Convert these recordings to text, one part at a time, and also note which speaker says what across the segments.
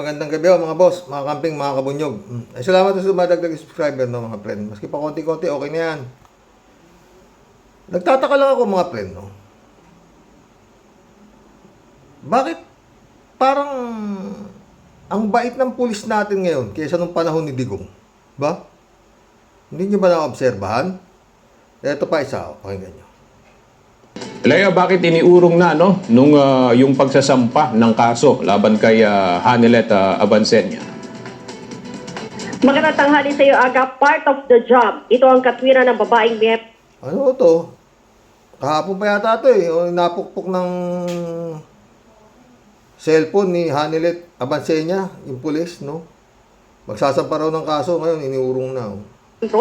Speaker 1: magandang gabi mga boss, mga camping, mga kabunyog. Ay, salamat sa sumadagdag subscriber no mga friend. Maski pa konti-konti, okay na yan. Nagtataka lang ako mga friend, no? Bakit parang ang bait ng pulis natin ngayon kaysa nung panahon ni Digong? Ba? Hindi nyo ba na-obserbahan? Ito pa isa, pakinggan nyo.
Speaker 2: Lea, bakit iniurong na nung yung pagsasampa ng kaso laban kay Hanilet Abansenya?
Speaker 3: Magandang tanghali sa iyo, Aga. Part of the job. Ito ang katwiran ng babaeng may...
Speaker 1: Ano to? Kahapon pa yata ito eh. O, napukpok ng cellphone ni Hanilet Abansenya, yung pulis, no? Magsasampa raw ng kaso, ngayon iniurong na. Oh.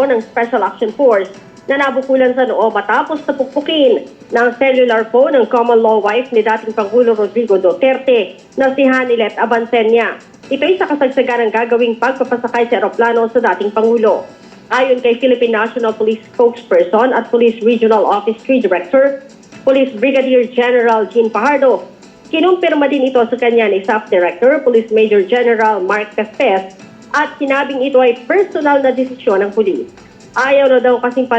Speaker 3: ng Special Action Force na nabukulan sa noo matapos na pukpukin ng cellular phone ng common law wife ni dating Pangulo Rodrigo Duterte na si Hanilet Abansenya. Ito'y sa kasagsagan ng gagawing pagpapasakay sa eroplano sa dating Pangulo. Ayon kay Philippine National Police Spokesperson at Police Regional Office 3 Director, Police Brigadier General Jean Fajardo, kinumpirma din ito sa kanya ni Staff Director, Police Major General Mark Castes, at sinabing ito ay personal na desisyon ng pulis. Ayaw na daw kasing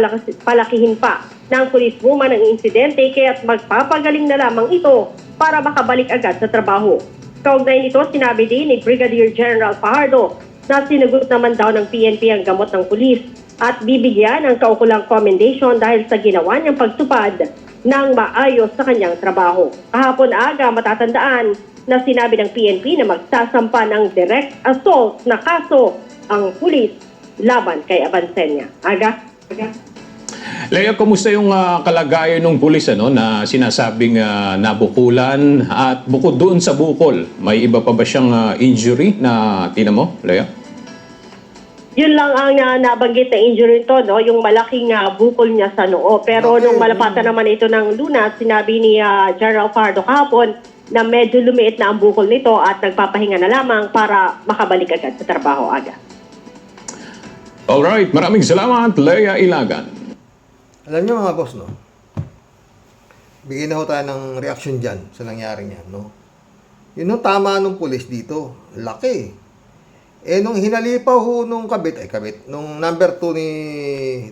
Speaker 3: palakihin pa ng policewoman ang insidente kaya't magpapagaling na lamang ito para makabalik agad sa trabaho. Kaugnay nito, sinabi din ni Brigadier General Fajardo na sinagot naman daw ng PNP ang gamot ng pulis at bibigyan ng kaukulang commendation dahil sa ginawa niyang pagtupad ng maayos sa kanyang trabaho. Kahapon aga matatandaan na sinabi ng PNP na magsasampa ng direct assault na kaso ang pulis laban kay Abansenya. Aga?
Speaker 2: Lea, kumusta yung kalagayan ng pulis na sinasabing nabukulan at bukod doon sa bukol, may iba pa ba siyang injury na tinan mo, Lea?
Speaker 3: Yun lang ang nabanggit na injury to, no? Yung malaking bukol niya sa noo. Pero nung malapatan naman ito ng Lunas, sinabi ni General Fajardo kahapon na medyo lumiit na ang bukol nito at nagpapahinga na lamang para makabalik agad sa trabaho. Aga.
Speaker 2: Alright, maraming salamat, Lea Ilagan.
Speaker 1: Alam niyo mga boss, no? Bigyan na ho tayo ng reaction dyan sa nangyari niyan, no? Yun yung tama nung pulis dito. Laki. Eh, nung hinalipaw ho nung nung number 2 ni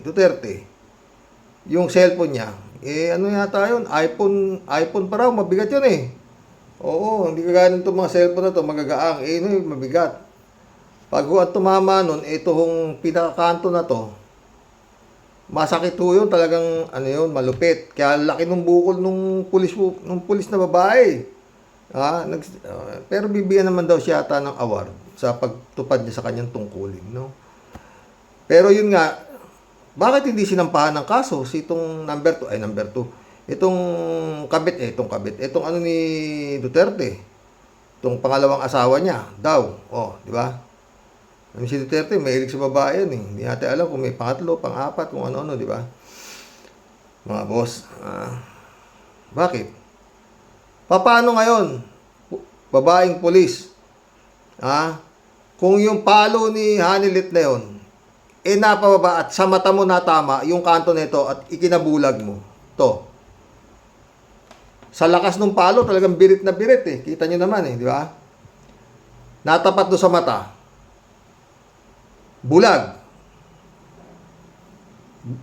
Speaker 1: Duterte, yung cellphone niya, ano yata yun? iPhone pa raw, mabigat yun eh. Oo, hindi kagaya nito mga cellphone na to, magagaang. Yun yung mabigat. Pag at tumama nun, ito hong pinakakanto na to, masakit ho yun, talagang malupit. Kaya laki nung bukol nung pulis na babae. Pero bibigyan naman daw siya ata ng award sa pagtupad niya sa kanyang tungkulin, no? Pero yun nga, bakit hindi sinampahan ng kaso si itong number 2, itong kabit, itong ni Duterte, itong pangalawang asawa niya daw, di ba? Si Duterte, mahilig sa babae yan eh. Hindi natin alam kung may pangatlo, pang-apat, kung ano-ano, di ba? Mga boss, bakit? Paano ngayon? Babaeng pulis. Kung yung palo ni Hanilet na yun, napababa at sa mata mo natama yung kanto nito at ikinabulag mo. Sa lakas ng palo, talagang birit na birit eh. Kita nyo naman eh, di ba? Natapat do sa mata. Bulag.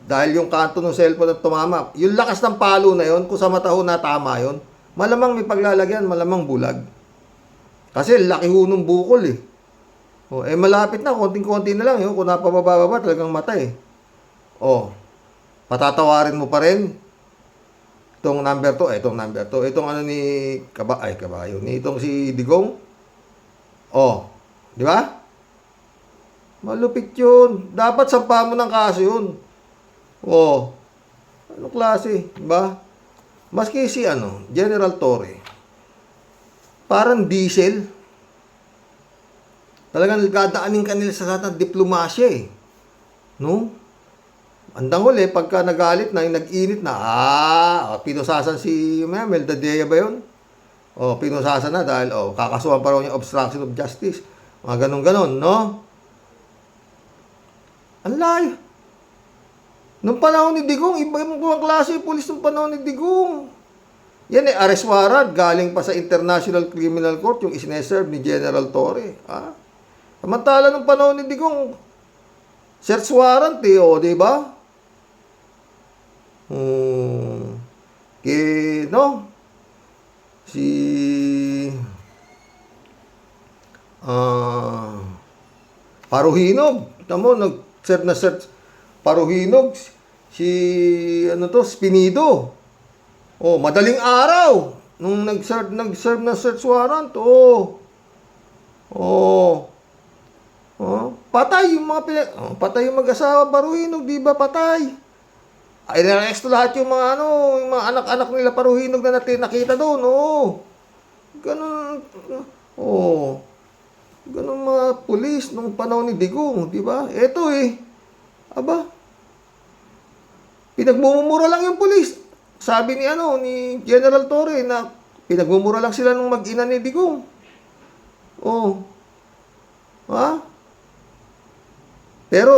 Speaker 1: Dahil yung kanto ng cellphone at tumama. Yung lakas ng palo na yon, kung sa mata ho natama yon, malamang may paglalagyan, malamang bulag. Kasi laki ho nung bukol eh. Malapit na, konting-konti na lang. Kung napababa, talagang mata eh. Patatawarin mo pa rin. Itong number 2, Itong ni Kabayo. Itong si Digong. Di ba? Malupit yun. Dapat sampa mo ng kaso yun. Ano klase? Diba? Maski si General Torre. Parang diesel. Talagang gadaanin kanila sa lahat ng diplomasya eh. No? Andang huli, pagka nagalit na, nag-init na, pinusasan si Melda Dea ba yun? Pinusasan na dahil, kakasuhan pa raw niya obstruction of justice. Mga ganun-ganon, no? Ang layo. Nung panahon ni Digong, iba yung klase yung pulis nung panahon ni Digong. Yan arrest warrant, galing pa sa International Criminal Court, yung isineserve ni General Torre. Samantala nung panahon ni Digong, search warrant di ba? Si Paruhinog, tamo nag-search na search Paruhinog, si Spinido. Madaling araw nung nag-serve na search warrant. Patay yung patay yung mag-asawa Paruhinog, di ba patay? Ay na-arresto lahat yung mga yung mga anak-anak nila Paruhinog na nakita doon. Ganun. Ganun mga pulis nung panahon ni Digong, di ba? Eto pinagmumura lang yung pulis. Sabi ni General Torre na pinagmumura lang sila nung mag-ina ni Digong. Pero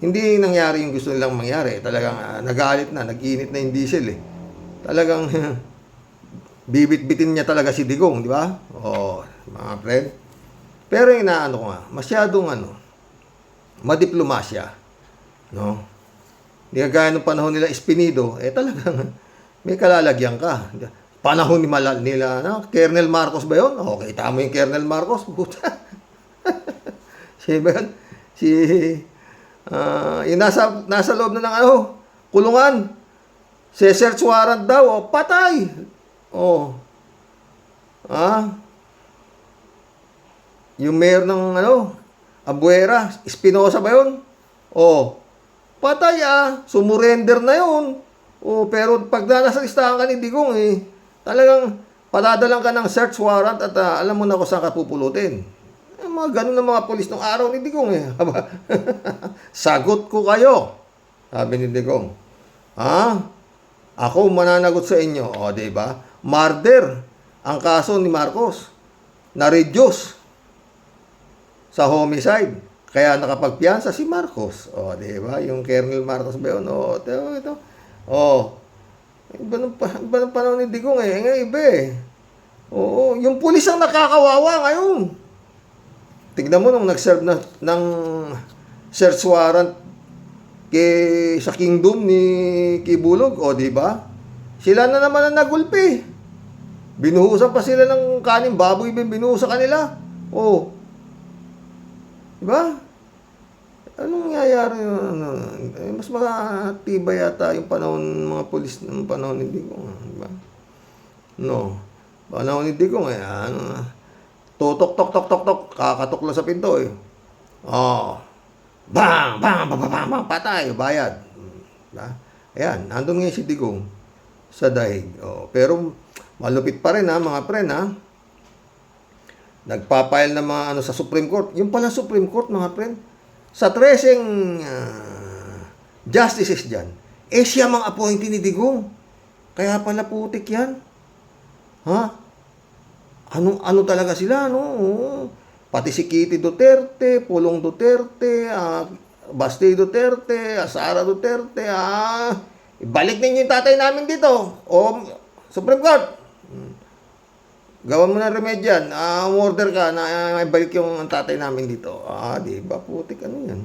Speaker 1: hindi nangyari yung gusto nilang mangyari. Talagang nagalit na, nag-init na yung diesel Talagang bibit-bitin niya talaga si Digong, di ba? Mga friend. Pero yung ko nga, masyadong madiplomasya. No? Hindi kagaya nung panahon nila Espinido, talagang may kalalagyan ka. Panahon nila, Colonel Marcos ba yun? Kita mo yung Colonel Marcos, puta. Siya ba yun? Yung nasa loob na ng kulungan. Search warrant daw, patay. Yung mayor ng Abuera, Espinosa ba yun? Patay sumurrender na yun. Pero pag nasa listahan ka ni Digong talagang padadalang ka ng search warrant at alam mo na kung saan ka pupulutin. Mga ganun ng mga polis nung araw ni Digong Sagot ko kayo, sabi ni Digong. Ako mananagot sa inyo. Di ba? Murder ang kaso ni Marcos. Na-reduce sa homicide. Kaya nakapagpiyansa si Marcos. Di ba? Yung Colonel Marcos ba yun? Ito. Iba ng panahon ni Digong Ngayon iba yung pulis ang nakakawawa ngayon. Tignan mo nung nag-serve ng search warrant sa kingdom ni Kibulog. Di ba? Sila na naman ang nagulpi. Binuhusan pa sila ng kanin baboy binuhusan kanila. Diba? Anong nangyayari? Mas matibay yata yung panahon ng mga polis ng panahon ni Digong. Diba? No. Panahon ni Digong tutok, tok, tok, tok, tok. Kakatok lang sa pinto Bang, bang, bang, bang, bang, patay, bayad. Diba? Ayan, nandun ngayon si Digong sa dahig. Pero malupit pa rin mga friend Nagpapile na mga sa Supreme Court. Yung pala Supreme Court, mga friend, sa 13 justices dyan, siya mga appointee ni Digong. Kaya pala putik yan. Ano talaga sila, Pati si Kitty Duterte, Pulong Duterte, Basti Duterte, Sara Duterte, ibalik ninyo yung tatay namin dito. Supreme Court. Gawan mo na remedyan. Order ka na ibalik yung tatay namin dito. Di ba? Putik yan.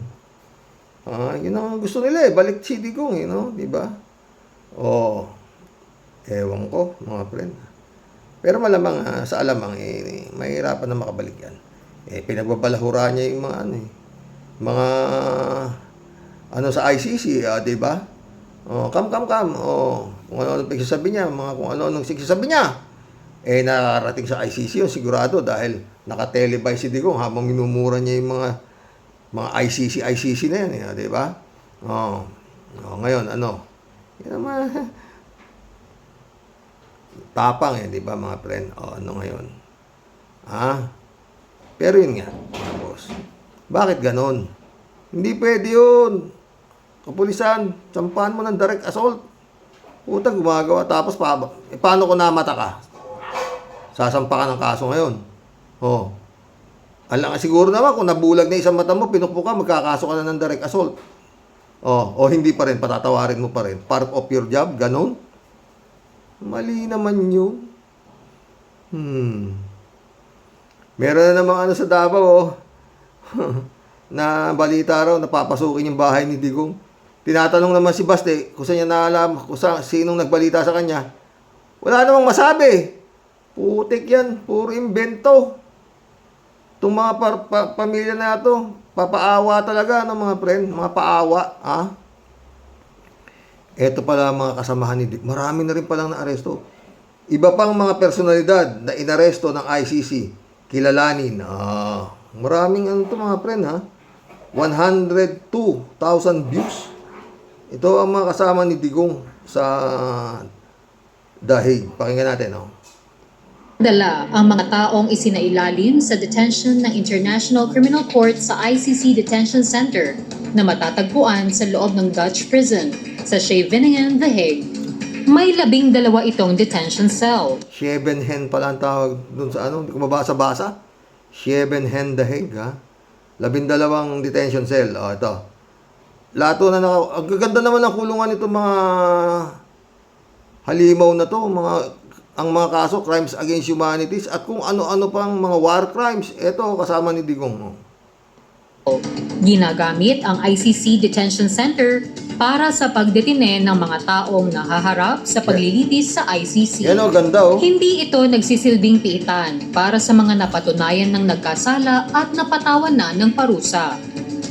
Speaker 1: Yun ang gusto nila balik si Digong di ba? Ewan ko, mga friend. Pero malamang sa alamang mahirapan na makabalik yan. Pinagbabalahura niya yung mga sa ICC, di ba? Come. Kung ano pagsasabi niya, kung ano sigsasabi niya. Nakarating sa ICC yun, sigurado, dahil naka-televise si Digong habang minumura niya yung mga ICC na yan, di ba? Ngayon, Yan naman, tapang di ba, mga friend? Ano ngayon? Pero yun nga, mga boss. Bakit ganon? Hindi pwede yun. Kapulisan, sampahan mo ng direct assault. Puta, gumagawa. Tapos, paano kung namata ka? Sasampa ka ng kaso ngayon. Siguro naman, kung nabulag na isang mata mo, pinukpo ka, magkakaso ka na ng direct assault. O hindi pa rin, patatawarin mo pa rin. Part of your job, ganun. Mali naman yun. Meron na namang ano sa Davao, oh. Na balita raw, napapasukin yung bahay ni Digong. Tinatanong naman si Baste kung saan niya naalam, kung sinong nagbalita sa kanya. Wala namang masabi. Putik yan, puro imbento. Itong mga pamilya na ito, papaawa talaga, no, mga friend, mga paawa, ha? Ito pala mga kasamahan ni Digong. Marami na rin palang na-aresto. Iba pang mga personalidad na inaresto ng ICC, kilalanin. Maraming ano to mga friend, ha? 102,000 views. Ito ang mga kasama ni Digong sa Dahig. Pakinggan natin, no?
Speaker 4: Dala ang mga taong isinailalim sa detention ng International Criminal Court sa ICC Detention Center na matatagpuan sa loob ng Dutch prison sa Scheveningen, The Hague. May 12 itong detention cell.
Speaker 1: Scheveningen pala ang tawag dun sa ano, hindi ko mabasa-basa. Scheveningen, The Hague, ha? 12 detention cell. Ito. Lato na ang gaganda naman ng kulungan nito mga halimaw na to, ang mga kaso, crimes against humanities, at kung ano-ano pang mga war crimes. Ito, kasama ni Digong.
Speaker 4: Ginagamit ang ICC Detention Center para sa pagdetine ng mga taong nahaharap sa paglilitis sa ICC.
Speaker 1: Yan o, ganda o.
Speaker 4: Hindi ito nagsisilbing piitan para sa mga napatunayan ng nagkasala at napatawan na ng parusa.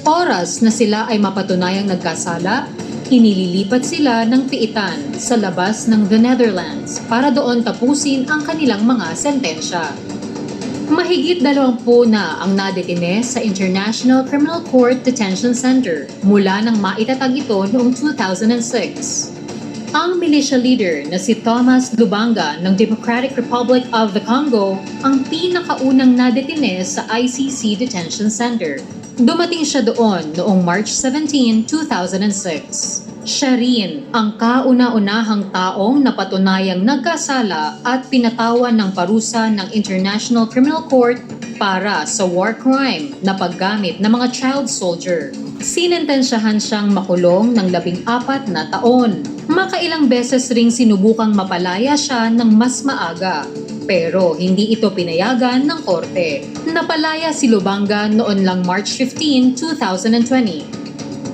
Speaker 4: Oras na sila ay mapatunayang nagkasala, inililipat sila ng piitan sa labas ng The Netherlands para doon tapusin ang kanilang mga sentensya. Mahigit 20 na ang nadetine sa International Criminal Court Detention Center mula nang maitatag ito noong 2006. Ang militia leader na si Thomas Lubanga ng Democratic Republic of the Congo ang pinakaunang nadetine sa ICC Detention Center. Dumating siya doon noong March 17, 2006. Siya rin ang kauna-unahang taong napatunayang nagkasala at pinatawan ng parusa ng International Criminal Court para sa war crime na paggamit ng mga child soldier. Sinentensyahan siyang makulong ng 14 na taon. Makailang beses ring sinubukang mapalaya siya ng mas maaga. Pero hindi ito pinayagan ng korte. Napalaya si Lubanga noon lang March 15, 2020.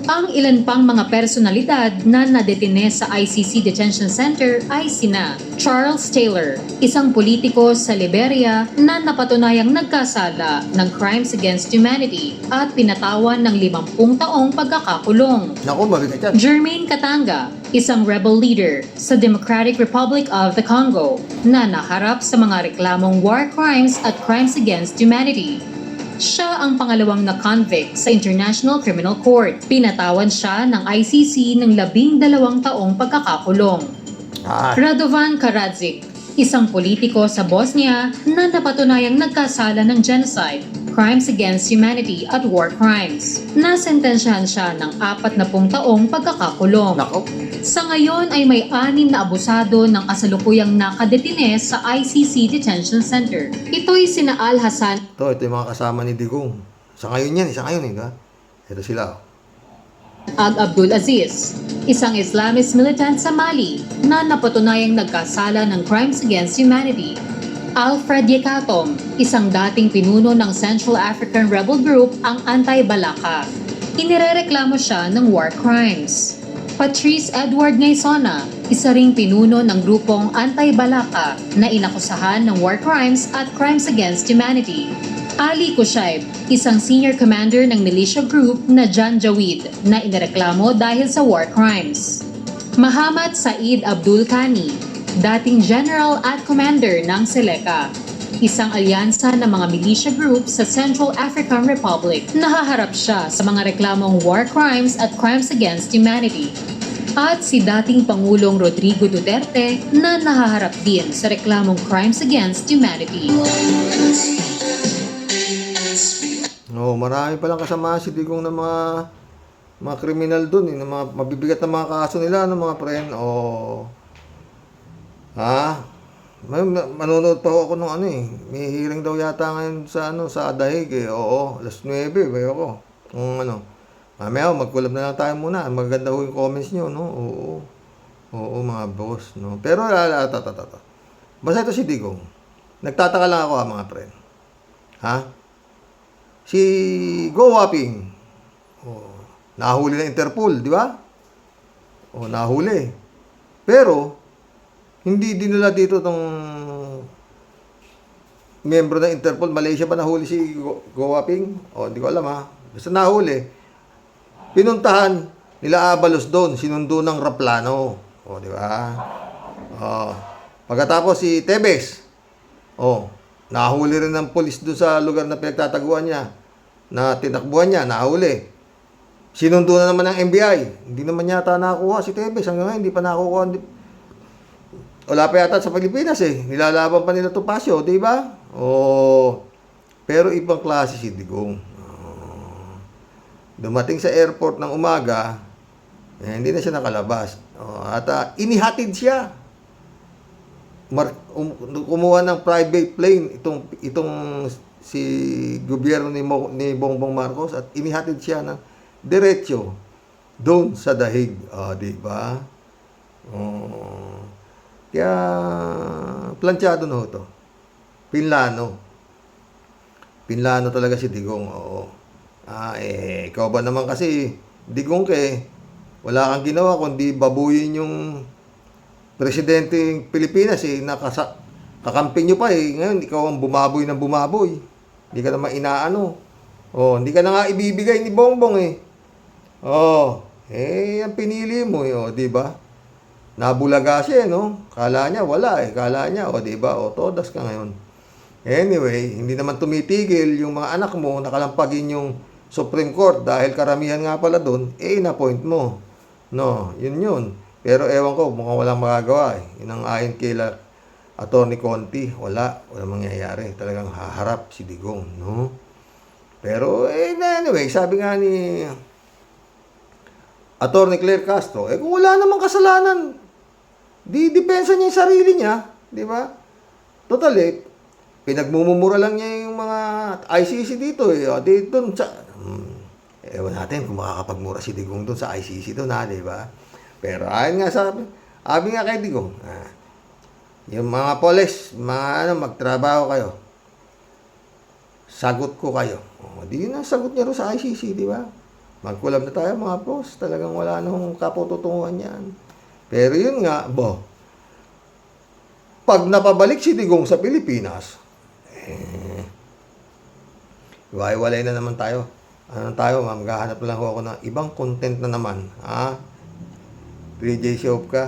Speaker 4: Ang ilan pang mga personalidad na nadetine sa ICC Detention Center ay sina Charles Taylor, isang politiko sa Liberia na napatunayang nagkasala ng crimes against humanity at pinatawan ng 50 taong pagkakakulong.
Speaker 1: Naku, mabigat yan.
Speaker 4: Jermaine Katanga, isang rebel leader sa Democratic Republic of the Congo na naharap sa mga reklamong war crimes at crimes against humanity. Siya ang pangalawang na convict sa International Criminal Court. Pinatawan siya ng ICC ng 12 taong pagkakakulong. Radovan Karadzic, isang politiko sa Bosnia na napatunayang nagkasala ng genocide, crimes against humanity at war crimes. Nasentensyahan siya ng 40 taong pagkakakulong.
Speaker 1: Nako.
Speaker 4: Sa ngayon ay may 6 na abusado ng kasalukuyang nakadetine sa ICC Detention Center. Ito'y sina Al Hassan
Speaker 1: Ito yung mga kasama ni Digong. Isa ngayon yan, ha? Ito sila.
Speaker 4: Ag Abdul Aziz, isang Islamist militant sa Mali na napatunayang nagkasala ng crimes against humanity. Alfred Yekatom, isang dating pinuno ng Central African Rebel Group ang Anti-Balaka. Inirereklamo siya ng war crimes. Patrice Edward Ngaisona, isa ring pinuno ng grupong Anti-Balaka na inakusahan ng war crimes at crimes against humanity. Ali Kushaib, isang senior commander ng militia group na Janjaweed na inireklamo dahil sa war crimes. Muhammad Said Abdul Kani, dating general at commander ng Seleka, isang alyansa ng mga militia group sa Central African Republic. Nahaharap siya sa mga reklamong war crimes at crimes against humanity. At si dating Pangulong Rodrigo Duterte na nahaharap din sa reklamong crimes against humanity.
Speaker 1: Marami palang kasama si Digong na mga kriminal dun, na mga mabibigat na mga kaso nila, mga friend. Manonood pa ako nung may hearing daw yata ngayon sa Dahig Oo, alas 9 ba ako. Mamaya magkulab na lang tayo muna. Maganda ho yung comments nyo, no? Oo. Oo, mga boss, no? Pero, basta ito si Digong. Nagtataka lang ako, mga friend. Ha? Si Go Wapping, oh, nahuli ng Interpol, di ba? Oh, nahuli. Pero, hindi dinala dito tong miyembro ng Interpol. Malaysia ba nahuli si Go Wapping? O, hindi ko alam, ha? Basta nahuli. Pinuntahan nila Abalos doon, sinundo ng Raplano. O, di ba? O, pagkatapos si Tebes, o, nahuli rin ng polis doon sa lugar na pinagtataguan niya, na tinakbuhan niya, nahuli. Sinundo na naman ng NBI. Hindi naman yata nakakuha si Tebes. Hanggang ngayon, hindi pa nakakuha. Wala pa yata sa Pilipinas eh. Nilalaban pa nila Topacio, di ba? O, pero ibang klase si Digong. Dumating sa airport ng umaga, hindi na siya nakalabas. At inihatid siya. Kumuha ng private plane itong si gobyerno ni Bongbong Marcos at inihatid siya ng diretso doon sa dahig. Di ba? Kaya planchado na ito. Pinlano talaga si Digong. Oo. Ikaw ba naman kasi, Digong wala kang ginawa kundi babuyin yung presidente ng Pilipinas kakampi nyo pa Ngayon, ikaw ang bumaboy ng bumaboy. Hindi ka naman inaano. Hindi ka na nga ibibigay ni Bongbong ang pinili mo di ba? Nabulaga siya, no? Kala niya wala Kala niya, di ba? Todas ka ngayon. Anyway, hindi naman tumitigil yung mga anak mo nakalampagin yung Supreme Court dahil karamihan nga pala doon, in-appoint mo. No, yun. Pero ewan ko, mukhang walang magagawa Yun ang ayon kay Atty. Conti. Walang mangyayari. Talagang haharap si Digong, no? Pero, anyway, sabi nga ni Atty. Claire Castro, kung wala namang kasalanan, depensa niya yung sarili niya, di ba? Total, pinagmumura lang niya yung mga ICC dito, dito sa... ewan natin kung makakapagmura si Digong doon sa ICC doon, di ba? Pero ayon nga sabi nga kay Digong, yung mga polis, magtrabaho kayo. Sagot ko kayo. Di yun ang sagot niya rin sa ICC, di ba? Magkulab na tayo mga boss. Talagang wala nang kapututungan yan. Pero yun nga, pag napabalik si Digong sa Pilipinas, iwalay na naman tayo. Maghahanap lang ako ng ibang content na naman. 3J Shop ka,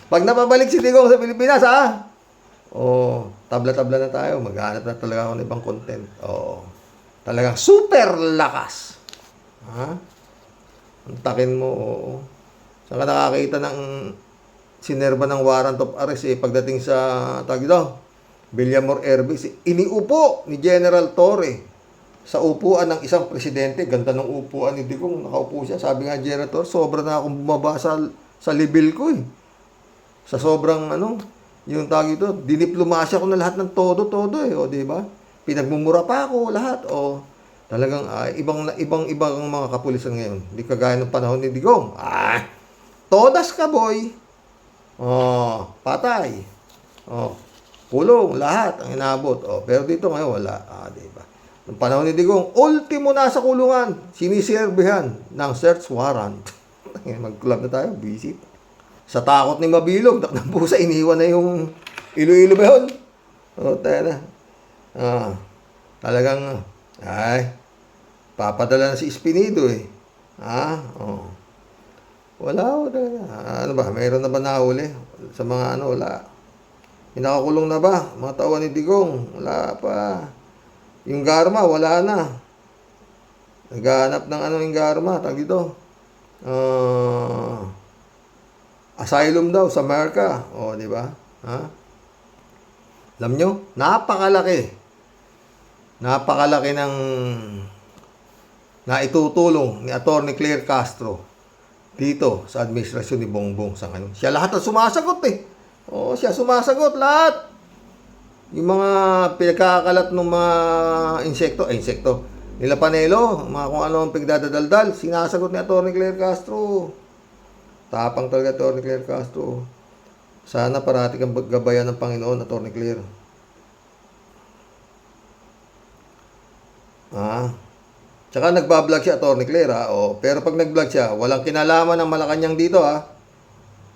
Speaker 1: Pag napabalik si Digong sa Pilipinas, tabla-tabla na tayo. Maghahanap na talaga ako ng ibang content. Talagang super lakas. Antakin mo, Saan ka nakakita ng sinerba ng warrant of arrest pagdating sa Villamor Air Base, iniupo ni General Torre sa upuan ng isang presidente. Ganda ng upuan ni Digong, nakaupo siya. Sabi nga General Torre, sobra na akong bumaba sa level ko Sa sobrang yung diniplomasya ko na lahat ng todo di ba? Pinagmumura pa ako lahat talagang ibang mga kapulisan ngayon. Hindi kagaya ng panahon ni Digong. Todas ka boy. Patay. Kulong lahat ang inabot. Pero dito ngayon wala. Di ba? Noong panahon ni Digong, ultimo na sa kulungan, siniserbihan ng search warrant. Mag-club na tayo, visit. Sa takot ni Mabilog, ng pusa, iniwan na yung Iloilo ba yun? Tayo na. Talagang, papadala na si Espinido Wala. Ano ba, mayroon na ba nahuli? Sa mga wala. Pinakakulong na ba? Mga tauhan ni Digong, wala pa. Yung Garma, wala na. Naghahanap ng yung Garma, dito. Asylum daw sa Amerika. Di ba? Alam nyo, napakalaki ng naitutulong ni Atty. Claire Castro dito sa administrasyon ni Bongbong sa ngayon. Siya lahat ang sumasagot siya sumasagot lahat. Yung mga pinagkakalat ng mga insekto nila Panelo, mga kung ano ang pigdadadaldal, sinasagot ni Atty. Claire Castro. Tapang talaga, Atty. Claire Castro. Sana parati kang gabayan ng Panginoon, Atty. Claire. Tsaka nagbablog siya, Atty. Claire, ha? Pero pag nag-vlog siya, walang kinalaman ng Malacanang dito, ha?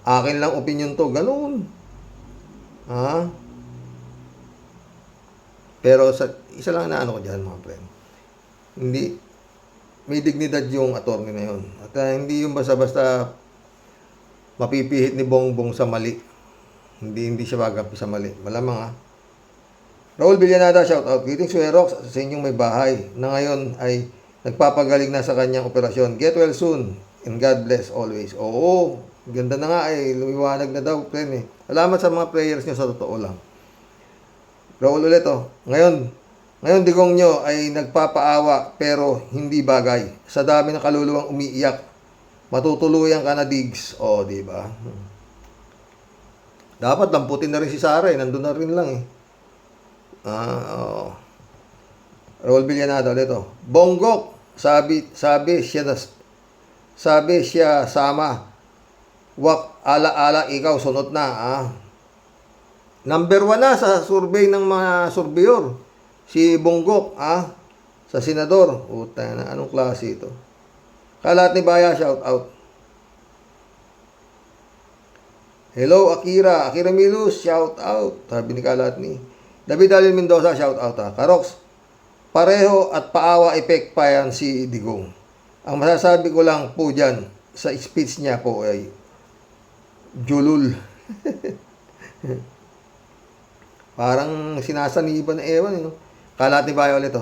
Speaker 1: Akin lang opinion to, ganun. Pero isa lang na ano ko dyan, mga friend. Hindi, may dignidad yung attorney na yun. At hindi yung basta-basta mapipihit ni Bongbong sa mali. Hindi siya magampi sa mali. Malamang, ha. Raul Villanada, shout out. Greetings, Werox, sa inyong may bahay na ngayon ay nagpapagaling na sa kanyang operasyon. Get well soon and God bless always. Oo, ganda na nga lumiwanag na daw, friend eh. Salamat sa mga prayers nyo, sa totoo lang. Raul ulit, Ngayon, digong nyo ay nagpapaawa pero hindi bagay. Sa dami ng kaluluwang umiiyak, matutuluyan ka na, digs. Di ba? Dapat lamputin na rin si Sara eh. Nandun na rin lang eh. Raul Villanada ulit, Bonggok, sabi siya sama. Wak ala-ala ikaw sunod na, Number 1 na sa survey ng mga surveyor. Si Bonggok, sa senador. Puta na, anong klase ito? Kalat ni Baya, shout out. Hello, Akira Milus, shout out. Sabi ni Kalat ni David Alin Mendoza, shout out, Karox, pareho at paawa effect pa yan si Digong. Ang masasabi ko lang po dyan, sa speech niya po ay julul. Parang sinasaniban na ewan, Kalat ni Bayo ulit,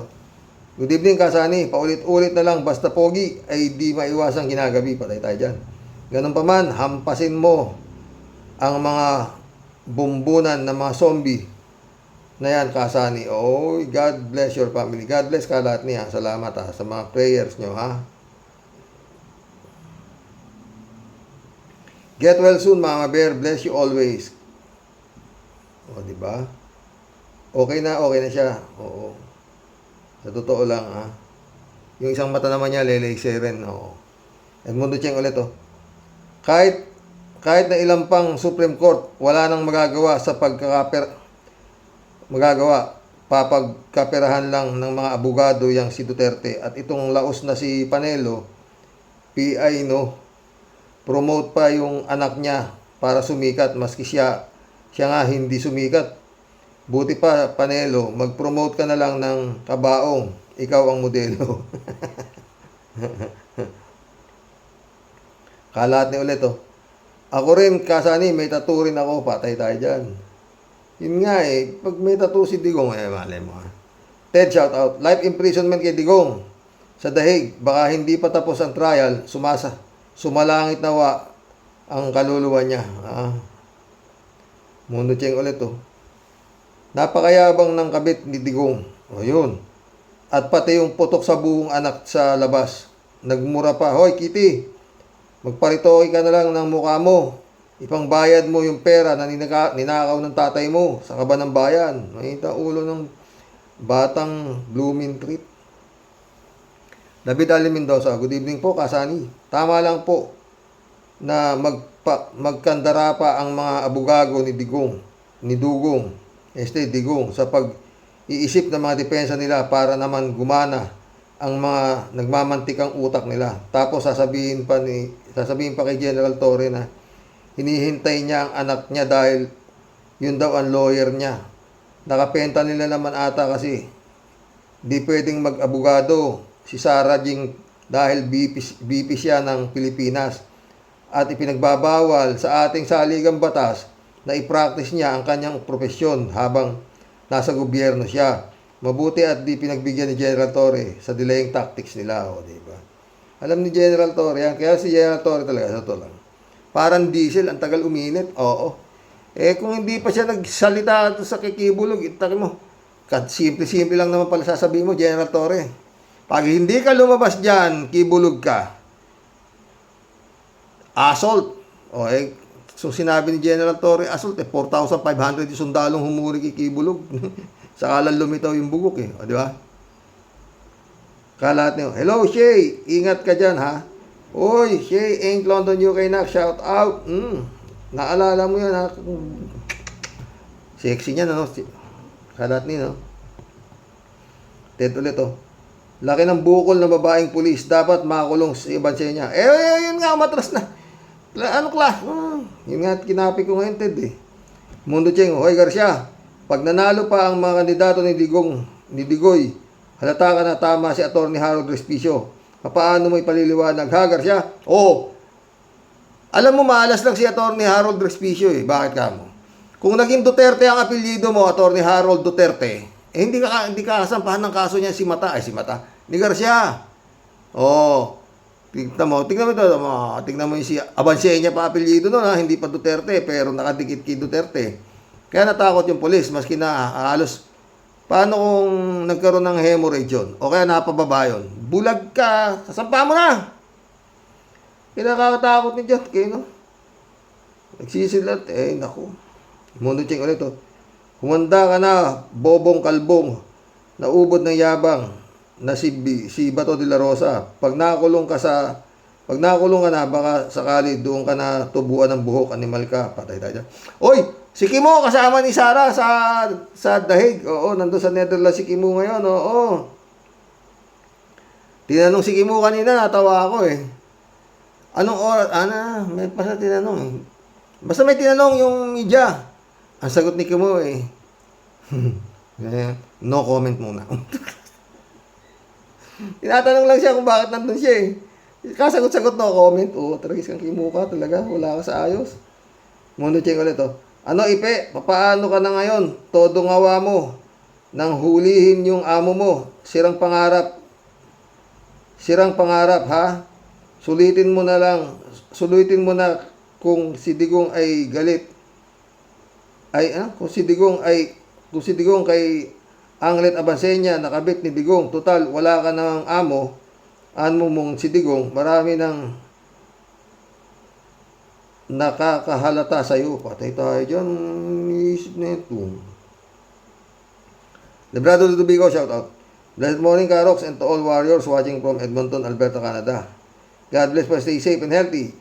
Speaker 1: Good evening, Kasani. Paulit-ulit na lang, basta pogi ay di maiwasang ginagabi. Patay tayo dyan. Ganun pa man, hampasin mo ang mga bumbunan ng mga zombie na yan, Kasani. God bless your family. God bless Kalat niya. Salamat sa mga prayers nyo, Get well soon, Mama Bear. Bless you always. Diba? Okay na siya. Oo. Sa totoo lang, Yung isang mata naman niya, leleserin. Oo. Edmundo Cheng ulit, Kahit na ilang pang Supreme Court, wala nang magagawa papagkaperahan lang ng mga abogado yang si Duterte. At itong laos na si Panelo, PI, promote pa yung anak niya para sumikat, maski siya nga hindi sumikat. Buti pa, Panelo, mag-promote ka na lang ng kabaong. Ikaw ang modelo. Kalat ni ulit, Ako rin, Kasani, may tattoo rin ako. Patay tayo dyan. Yun nga pag may tattoo si Digong, malay mo, Ted, shout out. Life imprisonment kay Digong sa Dahig. Baka hindi pa tapos ang trial, sumalangit nawa ang kaluluwa niya. Mundo Cheng ulit, Napakayabang ng kabit ni Digong. Yun. At pati yung putok sa buong anak sa labas. Nagmura pa, Hoy, Kitty, magparitoke ka na lang ng mukha mo. Ipangbayad mo yung pera na ninakaw ng tatay mo sa kaba ng bayan. Makita ulo ng batang blooming treat. David Ali Mendoza, good evening po, Kasani. Tama lang po na magkandara pa ang mga abogado ni Dugong sa pag-iisip ng mga depensa nila para naman gumana ang mga nagmamantikang utak nila. Tapos sasabihin pa kay General Torre na hinihintay niya ang anak niya dahil yun daw ang lawyer niya. Nakapenta nila naman ata kasi di pwedeng mag-abogado si Sara Jing dahil BP siya ng Pilipinas at ipinagbabawal sa ating saligang batas na i-practice niya ang kanyang profesyon habang nasa gobyerno siya. Mabuti at di pinagbigyan ni General Torre sa delaying tactics nila, diba? Alam ni General Torre yan, kaya si General Torre talaga, sa to lang. Parang diesel, ang tagal uminit, oo. Kung hindi pa siya nagsalita sa kikibulog, itake mo, simple-simple lang naman pala sasabihin mo, General Torre. Pag hindi ka lumabas dyan, kibulog ka. Assault. So sinabi ni General Torre, assault, 4,500 yung sundalong humuri kikibulog. Saka lang lumitaw yung bugok di ba? Kalat niyo, hello Shay, ingat ka dyan Oy, Shay, Ink, London, UK na, shout out. Naalala mo yan, ha? Sexy niya, no? Kalat ni, no? Ted ulit, oh. Laki ng bukol ng babaeng pulis. Dapat makulong si Evansenia. Yun nga, matras na. Ano class? Yun nga, kinapi ko ngayon, Ted, eh. Mundo Cheng, Hoy Garcia, pag nanalo pa ang mga kandidato ni Digoy, halata ka na tama si Atty. Harold Respicio. Paano mo ipaliliwanag, ha, Garcia? Alam mo, maalas lang si Atty. Harold Respicio, eh. Bakit ka mo? Kung naging Duterte ang apelyido mo, Atty. Harold Duterte, hindi ka kasampahan ng kaso niya si Mata, ni Garcia. Tingnan mo yung si Abansenia pa apelyido nun, ha, hindi pa Duterte, pero nakadikit kay Duterte. Kaya natakot yung pulis, maski na halos, paano kung nagkaroon ng hemorrhage yun? O kaya napababa yun? Bulag ka, sasampahan mo na! Kinakakatakot ni John, kayo, no? Nagsisilat, naku. Mundo Cheng ulit, oh. Humanda ka na, bobong kalbong, naubod ng yabang, na si Bato de la Rosa. Pag nakulong ka na, baka sakali doon ka na tubuan ng buhok, animal ka, patay tayo dyan. Oy, si Kimo kasama ni Sarah sa Dahig. Oo, nandun sa Netherlands si Kimo ngayon, oo. Tinanong si Kimo kanina, natawa ako, eh. Anong oras? May pa sa tinanong, eh. Basta may tinanong yung media. Ang sagot ni Kimo, eh. No comment muna. Tinatanong lang siya kung bakit nandun siya, eh. Kasagot-sagot, no comment. Tragis kang Kimo ka talaga. Wala ka sa ayos. Mundo Cheng ulit, oh. Ano, Ipe? Papaano ka na ngayon? Todo ngawa mo. Nang hulihin yung amo mo. Sirang pangarap, ha? Sulitin mo na kung si Digong ay galit. Kung si Digong kay Anglet Abansenia, nakabit ni Digong. Total, wala ka ng amo mong si Digong. Marami nang nakakahalata sa'yo. Patay tayo dyan. Isip na ito. Lebrado de Dubigo, shout out. Blessed morning, Karox, and to all warriors watching from Edmonton, Alberta, Canada. God bless, stay safe and healthy.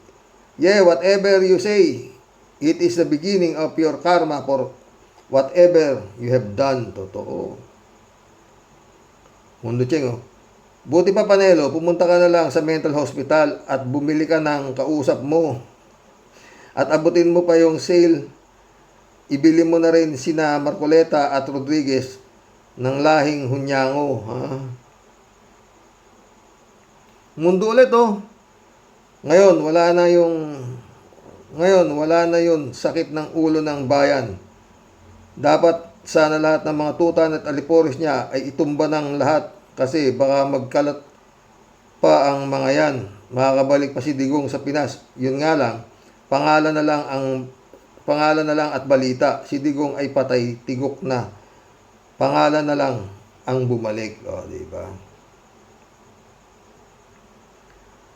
Speaker 1: Yeah, whatever you say, it is the beginning of your karma for whatever you have done. Totoo. Mundo Cheng, oh. Buti pa, Panelo, pumunta ka na lang sa mental hospital at bumili ka ng kausap mo. At abutin mo pa yung sale. Ibili mo na rin sina Marcoleta at Rodriguez ng lahing Hunyango. Ha? Mundo ulit, oh. Ngayon, wala na yung sakit ng ulo ng bayan. Dapat sana lahat ng mga tutan at aliporis niya ay itumba ng lahat kasi baka magkalat pa ang mga yan. Makakabalik pa si Digong sa Pinas. Yun nga lang, pangalan na lang at balita. Si Digong ay patay, tigok na. Pangalan na lang ang bumalik. Diba?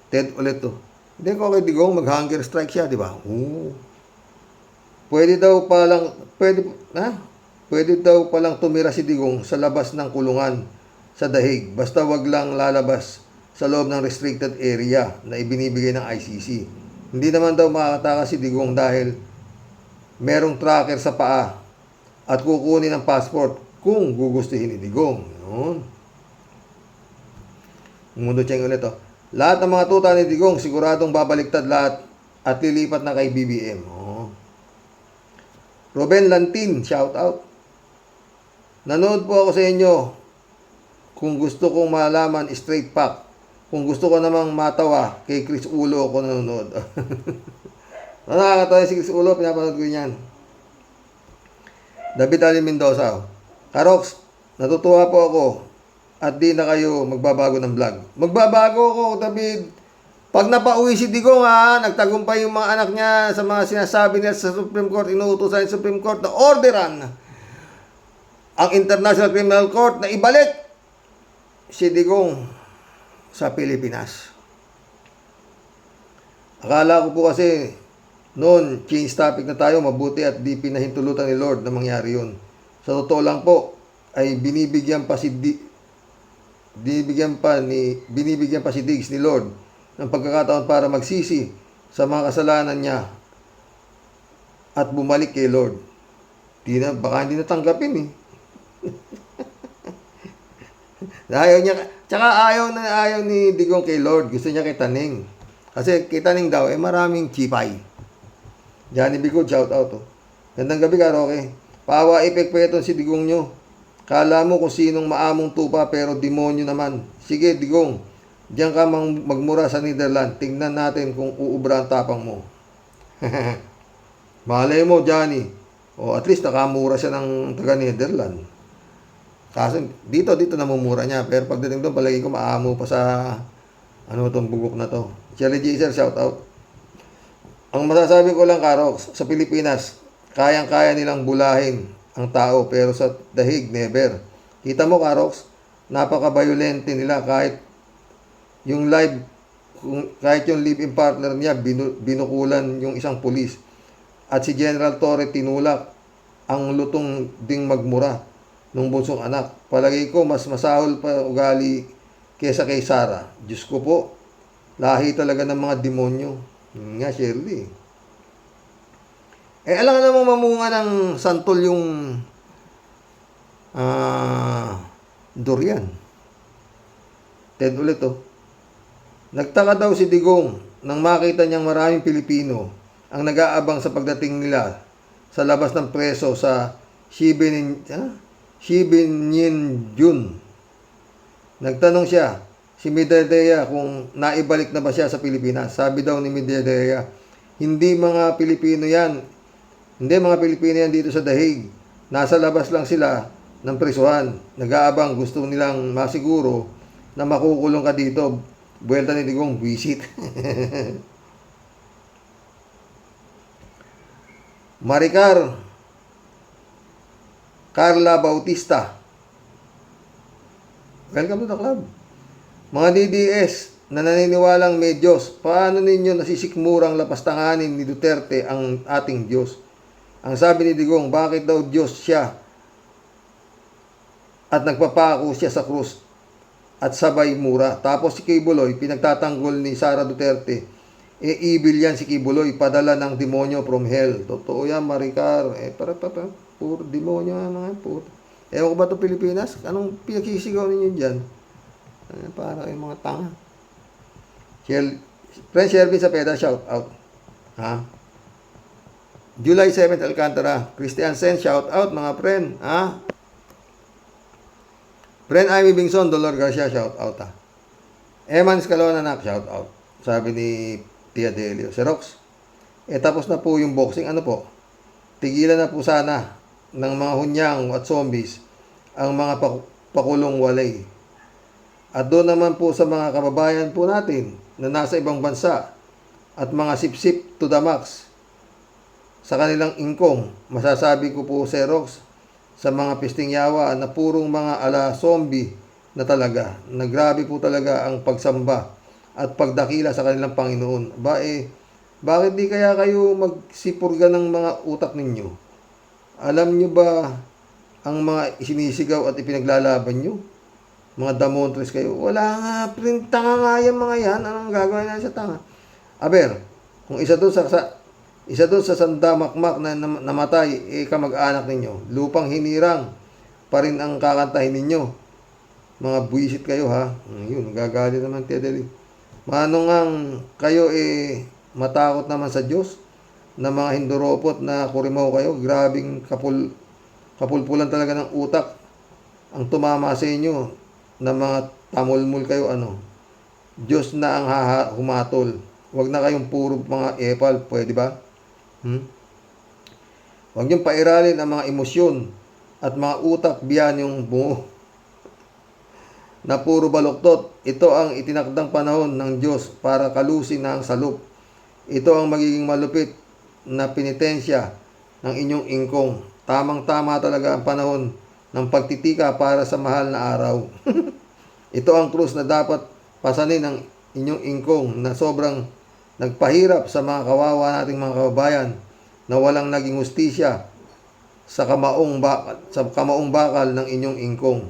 Speaker 1: Ted ulit, to. Hindi ko kay Digong mag-hunger strike siya, di ba? Pwede daw palang tumira si Digong sa labas ng kulungan sa Dahig. Basta wag lang lalabas sa loob ng restricted area na ibinibigay ng ICC. Hindi naman daw makakatakas si Digong dahil merong tracker sa paa at kukunin ng passport kung gugustuhin ni Digong. Yun. Mundo Cheng ulit, oh. Lahat ng mga tuta ni Digong siguradong babaliktad lahat at lilipat na kay BBM. Ruben Lantin, shout out. Nanood po ako sa inyo. Kung gusto kong malaman, straight pack. Kung gusto ko namang matawa, kay Chris Ulo ako nanonood. Nakakatawa si Chris Ulo, pinapanood ko yan. David Ali Mendoza. Karox, natutuwa po ako at di na kayo magbabago ng vlog. Magbabago ako, David. Pag napauwi si Digong, nagtagumpay yung mga anak niya sa mga sinasabi niya sa Supreme Court, inuutosan sa Supreme Court na orderan ang International Criminal Court na ibalik si Digong sa Pilipinas. Akala ko po kasi noon, change topic na tayo, mabuti at di pinahintulutan ni Lord na mangyari yun. Sa totoo lang po, ay binibigyan pa si Diggs ni Lord ng pagkakataon para magsisi sa mga kasalanan niya at bumalik kay Lord. Baka hindi natanggapin eh. Ayaw niya, tsaka ayaw ni Digong kay Lord. Gusto niya kay Taning. Kasi kay Taning daw, maraming chipay. Johnny Bigod, shout out. Oh. Gandang gabi ka, Roque. Pawa effect pa itong si Digong nyo. Kala mo kung sinong maamong tupa pero demonyo naman. Sige, Digong. Diyan ka magmura sa Netherlands. Tingnan natin kung uubra ang tapang mo. Malay mo, Johnny. O at least nakamura siya ng taga Netherlands. Kaso dito namumura niya. Pero pagdating doon, palagi ko maamo pa sa itong bugok na to. Shelly Jaser, shout out. Ang masasabi ko lang, Karox, sa Pilipinas, kayang-kaya nilang bulahin ang tao pero sa dahig, never. Kita mo, Karox, napaka-violente nila kahit yung live-in partner niya, binukulan yung isang pulis. At si General Torre tinulak ang lutong ding magmura nung bunsong anak. Palagi ko, mas masahol pa ugali kesa kay Sara. Diyos ko po, lahi talaga ng mga demonyo. Nga, Shirley. Alam nga namang mamunga ng santol yung durian. Ted ulit oh. Nagtaka daw si Digong nang makita niyang maraming Pilipino ang nag-aabang sa pagdating nila sa labas ng preso sa Shibenyin-jun. Nagtanong siya si Mededea kung naibalik na ba siya sa Pilipinas. Sabi daw ni Mededea, hindi mga Pilipino yan dito sa Dahig. Nasa labas lang sila ng presuhan. Nag-aabang, gusto nilang masiguro na makukulong ka dito. Buwelta ni Digong, visit. Maricar Carla Bautista, welcome to the club. Mga DDS na naniniwalang may Diyos, paano ninyo nasisikmurang lapastanganin ni Duterte ang ating Diyos? Ang sabi ni Digong, bakit daw Diyos siya at nagpapako siya sa krus at sabay mura? Tapos si Kibuloy, pinagtatanggol ni Sara Duterte, evil yan si Kibuloy, padala ng demonyo from hell. Totoo yan, Maricar. Puro demonyo mga puro. Ewan ko ba ito Pilipinas? Anong pinagsisigaw ninyo dyan? Para kayong mga tanga. Friend Shelby sa Peda, shout out. Ha? July 7th, Alcantara. Christian Sen, shout out mga friend. Ha? Friend Amy Bingson, Dolor Garcia, shout out. Ha? Eman Escalona, nak, shout out. Sabi ni Tia Delio. Si Rox, tapos na po yung boxing. Ano po? Tigilan na po sana ng mga hunyang at zombies ang mga pakulong walay. At doon naman po sa mga kababayan po natin na nasa ibang bansa at mga sip-sip to the max sa kanilang ingkong, masasabi ko po, Rox, sa mga pisting yawa na purong mga ala zombie na talaga, na grabe po talaga ang pagsamba at pagdakila sa kanilang Panginoon. Bakit di kaya kayo magsipurga ng mga utak ninyo? Alam nyo ba ang mga isinisigaw at ipinaglalaban nyo? Mga damontres kayo. Wala nga, tanga nga yung mga yan. Anong gagawin na sa tanga? Aber, kung isa doon sa sandamakmak na namatay, kamag-anak ninyo. Lupang hinirang pa rin ang kakantahin ninyo. Mga buwisit kayo ha. Yun, gagalit naman Tedeli. Manong kayo matakot naman sa Diyos na mga hinduropot na kurimaw kayo. Grabing kapulpulan talaga ng utak ang tumama sa inyo na mga tamulmul kayo. Diyos na ang humatol. Huwag na kayong puro mga epal. Pwede ba? Huwag niyong pairalin ang mga emosyon at mga utak biyan yung buo na puro baluktot. Ito ang itinakdang panahon ng Diyos para kalusin na ang salop. Ito ang magiging malupit na penitensya ng inyong ingkong. Tamang-tama talaga ang panahon ng pagtitika para sa mahal na araw. Ito ang krus na dapat pasanin ng inyong ingkong na sobrang nagpahirap sa mga kawawa nating mga kababayan na walang naging hustisya sa kamaong bakal ng inyong ingkong.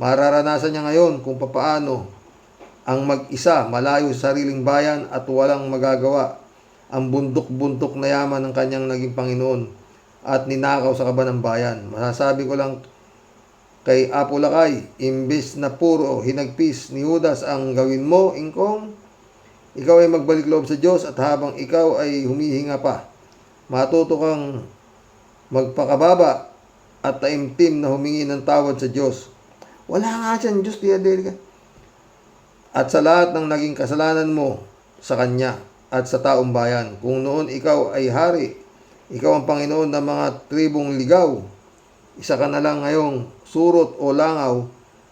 Speaker 1: Mararanasan niya ngayon kung papaano ang mag-isa malayo sa sariling bayan at walang magagawa ang bundok-bundok na yaman ng kanyang naging Panginoon at ninakaw sa kaban ng bayan. Masasabi ko lang kay Apo Lakay, imbes na puro hinagpis ni Judas ang gawin mo, Ingkong, ikaw ay magbalik loob sa Diyos at habang ikaw ay humihinga pa, matuto kang magpakababa at taimtim na humingi ng tawad sa Diyos. Wala nga siyang Diyos, Tia Delica. At sa lahat ng naging kasalanan mo sa Kanya at sa taong bayan, kung noon ikaw ay hari, ikaw ang Panginoon ng mga tribong ligaw, isa ka na lang ngayong surot o langaw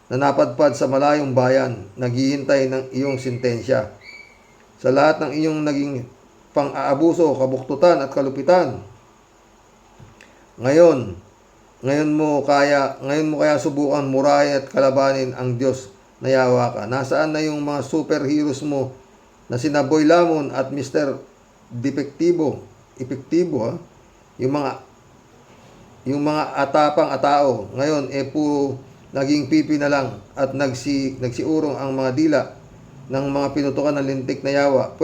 Speaker 1: na napadpad sa malayong bayan, naghihintay ng iyong sentensya. Sa lahat ng iyong naging pang-aabuso, kabuktutan at kalupitan, ngayon mo kaya subukan murahin at kalabanin ang Diyos na yawa ka. Nasaan na yung mga superheroes mo na sina Boy Lamon at Mr. Epektibo, ha? Yung mga atapang-atao, ngayon puro naging pipi na lang at nagsiurong ang mga dila ng mga pinutukan ng lintik na yawa.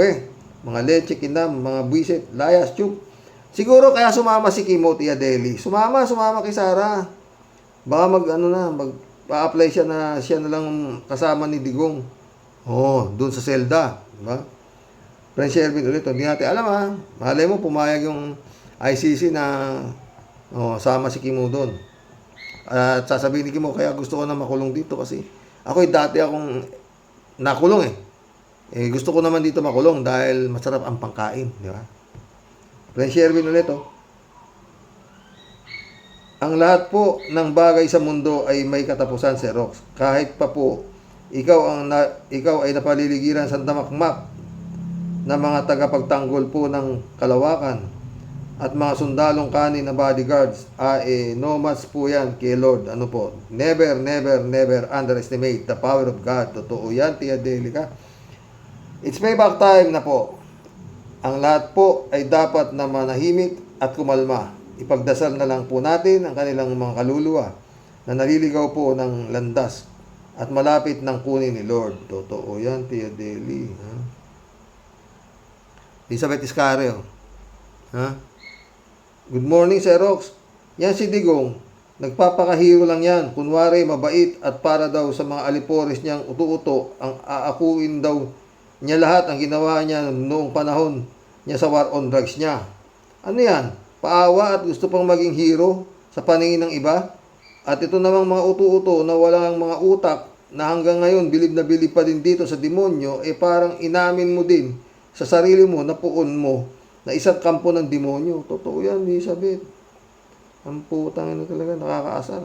Speaker 1: Mga leche, kinam, mga buwisit, layas, tube. Siguro kaya sumama si Timothy Adeli. Sumama kay Sarah. Baka mag-apply siya na lang kasama ni Digong. Doon sa Zelda. Diba? Friend Sherwin ulit. Hindi natin alam, malay mo, pumayag yung ICC na sama si Kimo doon. At sasabihin ni Kimo, kaya gusto ko na makulong dito kasi dati akong nakulong gusto ko naman dito makulong dahil masarap ang pangkain. Di ba? Friend Sherwin ulit, Ang lahat po ng bagay sa mundo ay may katapusan, Sir Rox. Kahit pa po, ikaw ay napaliligiran sa damakmak na mga tagapagtanggol po ng kalawakan at mga sundalong kanin na bodyguards, no match po yan kay Lord. Never underestimate the power of God. Totoo yan, Tia Delica. It's payback time na po. Ang lahat po ay dapat na manahimik at kumalma. Ipagdasal na lang po natin ang kanilang mga kaluluwa na naliligaw po ng landas at malapit ng kunin ni Lord. Totoo yan, Tia Deli. Elizabeth Iscareo. Good morning, Sir Rox. Yan si Digong. Nagpapakahiro lang yan. Kunwari, mabait at para daw sa mga alipores niyang uto-uto, ang aakuin daw niya lahat ang ginawa niya noong panahon niya sa war on drugs niya. Ano yan? Paawa at gusto pang maging hero sa paningin ng iba? At ito namang mga uto-uto na walang mga utak na hanggang ngayon bilib na bilib pa din dito sa demonyo, parang inamin mo din sa sarili mo na puon mo na isang kampo ng demonyo. Totoo yan, Elizabeth. Ang putang ina talaga, nakakaasar.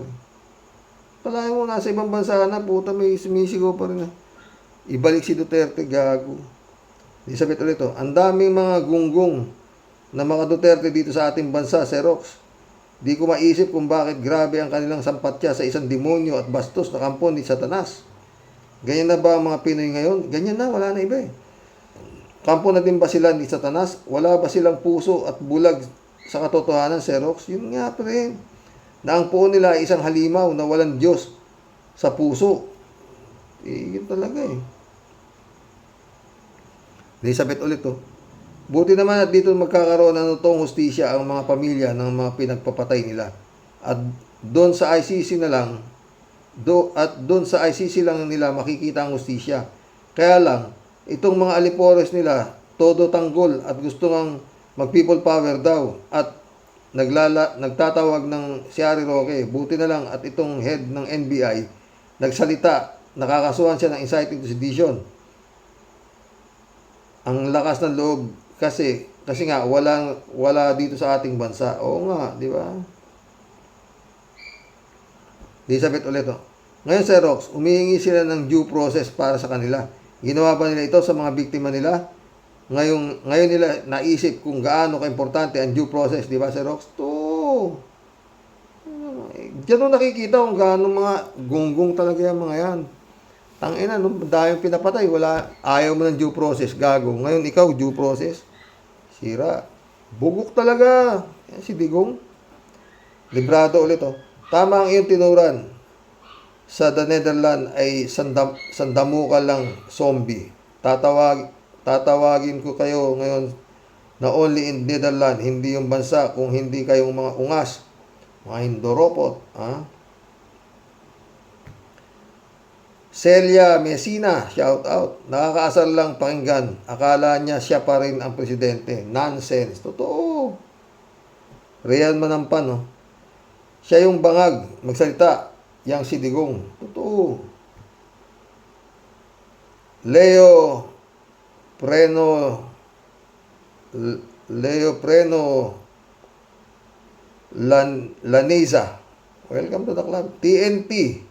Speaker 1: Palayan mo, nasa ibang bansa na, puta, may sumisigaw pa rin. Ibalik si Duterte, gago. Elizabeth ulit, ang daming mga gunggong na mga Duterte dito sa ating bansa, Sir Rox. Di ko maisip kung bakit grabe ang kanilang sampatya sa isang demonyo at bastos na kampo ni Satanas. Ganyan na ba ang mga Pinoy ngayon? Ganyan na, wala na iba Kampo na din ba sila ni Satanas? Wala ba silang puso at bulag sa katotohanan, Sir Rox? Yun nga pa rin. Na ang puo nila ay isang halimaw na walang Diyos sa puso. Yun talaga Elizabeth ulit Buti naman at dito magkakaroon ng totong hustisya ang mga pamilya ng mga pinagpapatay nila. At doon sa ICC lang nila makikita ang hustisya. Kaya lang, itong mga alipores nila, todo tanggol at gusto ngang mag-people power daw at nagtatawag ng si Harry Roque. Buti na lang at itong head ng NBI nagsalita, nakakasuhan siya ng inciting to sedition. Ang lakas ng loob kasi nga wala dito sa ating bansa. Oo nga, di ba? Elizabeth ulit Ngayon, Sir Rox, humihingi sila ng due process para sa kanila. Ginawa ba nila ito sa mga biktima nila? Ngayon nila naisip kung gaano ka-importante ang due process, di ba, Sir Rox? Diyan nakikita kung gaano mga gunggong talaga yung mga yan. Tangina, dahil pinapatay, ayaw mo ng due process, gago. Ngayon, ikaw, due process. Sira. Bugok talaga. Yan si Digong. Librado ulit Tama ang iyong tinuran. sa The Netherlands ay sandamuka lang zombie. Tatawagin ko kayo ngayon na only in Netherlands, hindi yung bansa kung hindi kayong mga ungas, mga hindoropot. Ha? Celia Messina, shout out. Nakakaasar lang pakinggan. Akala niya siya pa rin ang presidente. Nonsense. Totoo. Rian Manampan, no? Siya yung bangag, magsalita. Yang si Digong. Totoo. Leo Preno Laniza. Welcome to the club. TNT.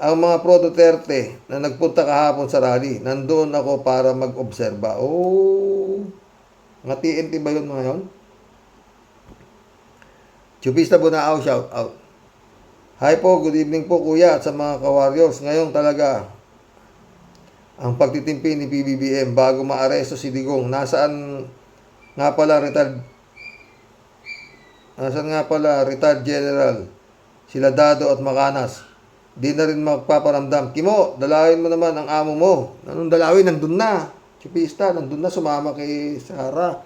Speaker 1: Ang mga pro Duterte na nagpunta kahapon sa rally, nandoon ako para mag-obserba. Oh, mga TNT ba yun mga yun? Chupista Bunao, shout out. Hi po, good evening po kuya at sa mga ka-warriors. Ngayon talaga, ang pagtitimpi ni PBBM bago maaresto si Digong. Nasaan nga pala retired general sila Dado at Macanas. Di na rin magpaparamdam. Kimo, dalawin mo naman ang amo mo. Anong dalawin? Nandun na. Chupista, nandun na. Sumama kay Sara.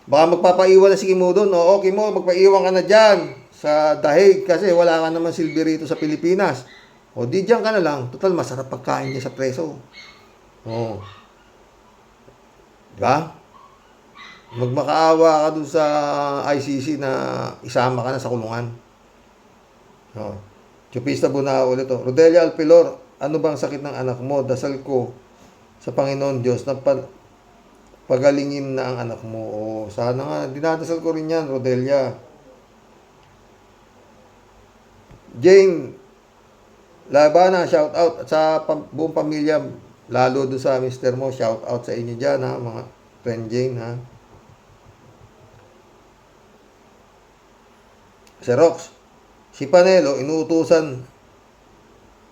Speaker 1: Baka magpapaiwan na si Kimo doon. Oo, Kimo, magpaiwan ka na dyan sa dahig kasi wala ka naman silbi rito sa Pilipinas. O di dyan ka na lang. Total, masarap pagkain niya sa preso. O. Diba? Magmakaawa ka doon sa ICC na isama ka na sa kulungan. O. Chupista Bunao ulit o. Rodelia Alpilor, ano bang sakit ng anak mo? Dasal ko sa Panginoon Diyos na pagalingin na ang anak mo. O, sana nga, dinadasal ko rin yan, Rodelia. Jane Labana, shout out sa buong pamilya, lalo doon sa mister mo, shout out sa inyo dyan ha, mga friend Jane ha. Xerox, si Panelo inuutusan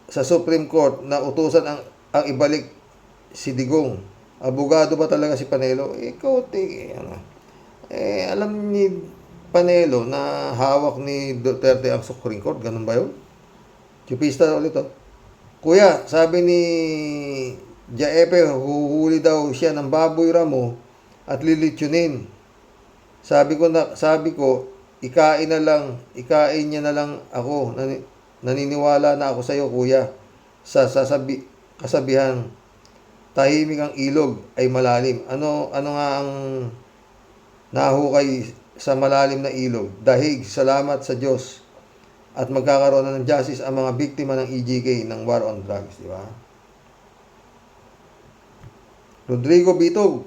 Speaker 1: sa Supreme Court na utusan ang ibalik si Digong. Abogado ba talaga si Panelo? Alam ni Panelo na hawak ni Duterte ang Supreme Court. Ganun ba yun? Chupista ulit to. Kuya, sabi ni Jaepe, huhuli daw siya ng baboy ramo at lilitsunin. Sabi ko, ikain niya na lang ako. Naniniwala na ako sa iyo, kuya. Sa kasabihan, tahimik ang ilog ay malalim. Ano nga ang nahukay sa malalim na ilog? Dahig, salamat sa Diyos. At magkakaroon na ng justice ang mga biktima ng EJK ng war on drugs, di ba? Rodrigo Bitog.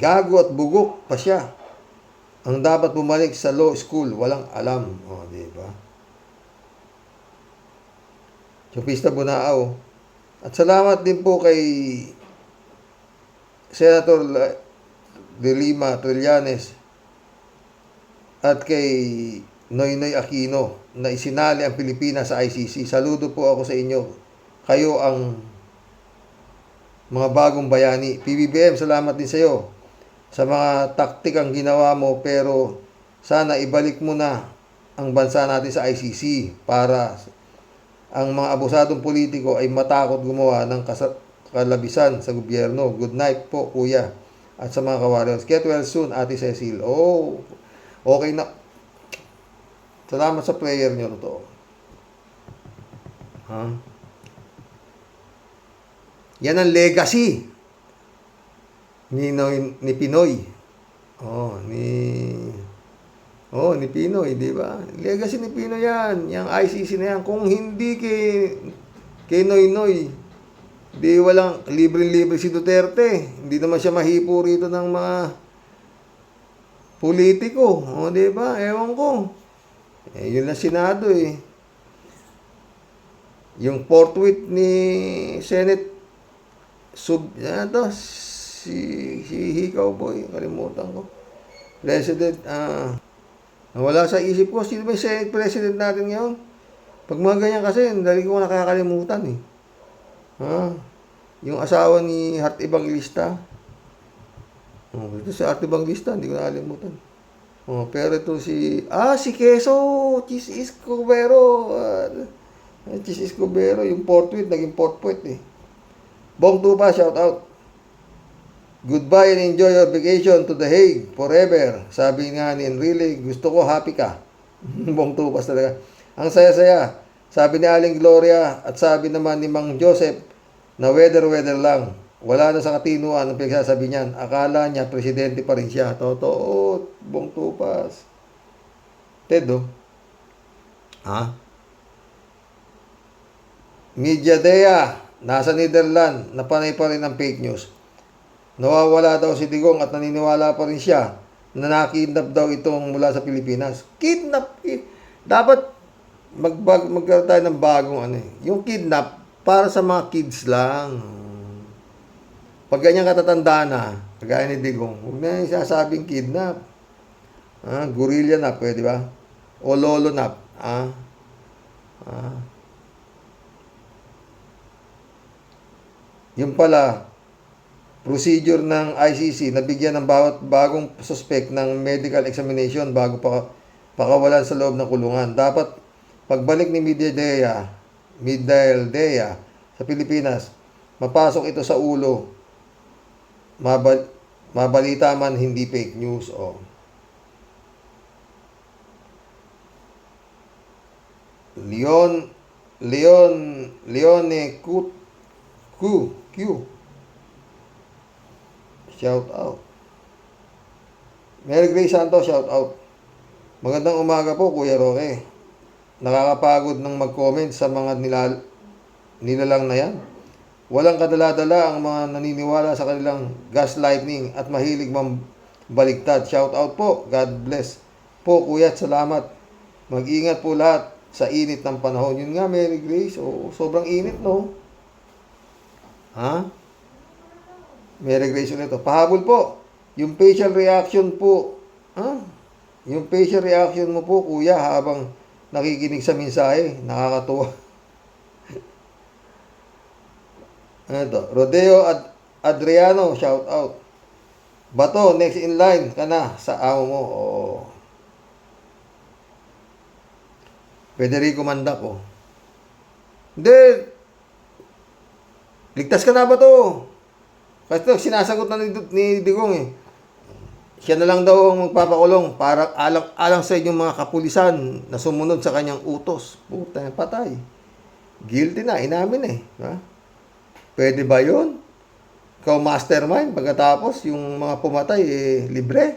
Speaker 1: Gago at bugok pa siya. Ang dapat bumalik sa law school, walang alam. O, di ba? Chupista Bunao. At salamat din po kay Senator De Lima Trillanes at kay Noynoy Aquino na isinali ang Pilipinas sa ICC. Saludo po ako sa inyo. Kayo ang mga bagong bayani. PBBM, salamat din sa iyo sa mga taktikang ginawa mo, pero sana ibalik mo na ang bansa natin sa ICC para ang mga abusadong politiko ay matakot gumawa ng kalabisan sa gobyerno. Good night po, kuya. At sa mga ka-warriors. Get well soon, Ate Cecil. Oh, okay na. Salamat sa prayer nyo, totoo. Ha? Yan ang legacy ni Pinoy. Ni Pinoy, di ba? Legacy ni Pinoy yan. Yung ICC na yan. Kung hindi kay Noynoy, di walang libre-libre si Duterte. Hindi naman siya mahipo rito ng mga politiko. O, di ba? Ewan ko. Yun na Senado eh. Yung forthwith ni Senate si Hikaw Boy, kalimutan ko. President, nawala sa isip ko, sino ba yung Senate President natin ngayon? Pag mga ganyan kasi, dali ko nakakalimutan eh. Yung asawa ni Hart Evangelista. Oh, ito si Arte Banglista, hindi ko nakalimutan. Oh, pero ito si Queso, Cheese Escobero. Cheese Escobero, yung Portwit, naging Portwit eh. Bong Tupa, shout out. Goodbye and enjoy your vacation to The Hague forever. Sabi nga ni Enrile, gusto ko happy ka. Bong Tupas talaga. Ang saya-saya. Sabi ni Aling Gloria at sabi naman ni Mang Joseph na weather lang. Wala na sa katinuan ang pinagsasabi niyan. Akala niya presidente pa rin siya. Totoo, Bong Tupas. Ted, oh. Ha? Media Dea, nasa Netherlands, napanay pa rin ang fake news. Nawawala daw si Digong at naniniwala pa rin siya na nakidnap daw itong mula sa Pilipinas. Kidnap. Dapat magkaroon tayo ng bagong ano eh. Yung kidnap, para sa mga kids lang. Pag ganyan katatanda na, kagaya ni Digong, huwag na yung sasabing kidnap. Gorilla na, pwede ba? O lolo na. Yung pala, procedure ng ICC na bigyan ng bawat bagong suspect ng medical examination bago pakawalan sa loob ng kulungan. Dapat pagbalik ni Midael Dea sa Pilipinas, mapasok ito sa ulo. Mabalita man hindi fake news. Leone Q. Shout out. Mary Grace Santos, shout out. Magandang umaga po, Kuya Roque. Nakakapagod ng mag-comment sa mga nilalang na yan. Walang kadala-dala ang mga naniniwala sa kanilang gaslighting at mahilig mambaligtad. Shout out po. God bless po, Kuya, at salamat. Mag-ingat po lahat sa init ng panahon. Yun nga, Mary Grace. Sobrang init, no? Mary Grace ulit. Pahabol po. Yung facial reaction po. Yung facial reaction mo po, Kuya, habang nakikinig sa mensahe. Nakakatuwa. Rodeo Adriano, shout out. Bato, next in line ka na sa amo mo. Federico Mandaco. Hindi. Ligtas ka na ba to? Kasi sinasagot na ni Digong eh. Siya na lang daw ang magpapakulong para alang sa inyong mga kapulisan na sumunod sa kanyang utos. Puta, patay. Guilty na, inamin eh. Pwede ba yun? Ikaw mastermind, pagkatapos yung mga pumatay libre?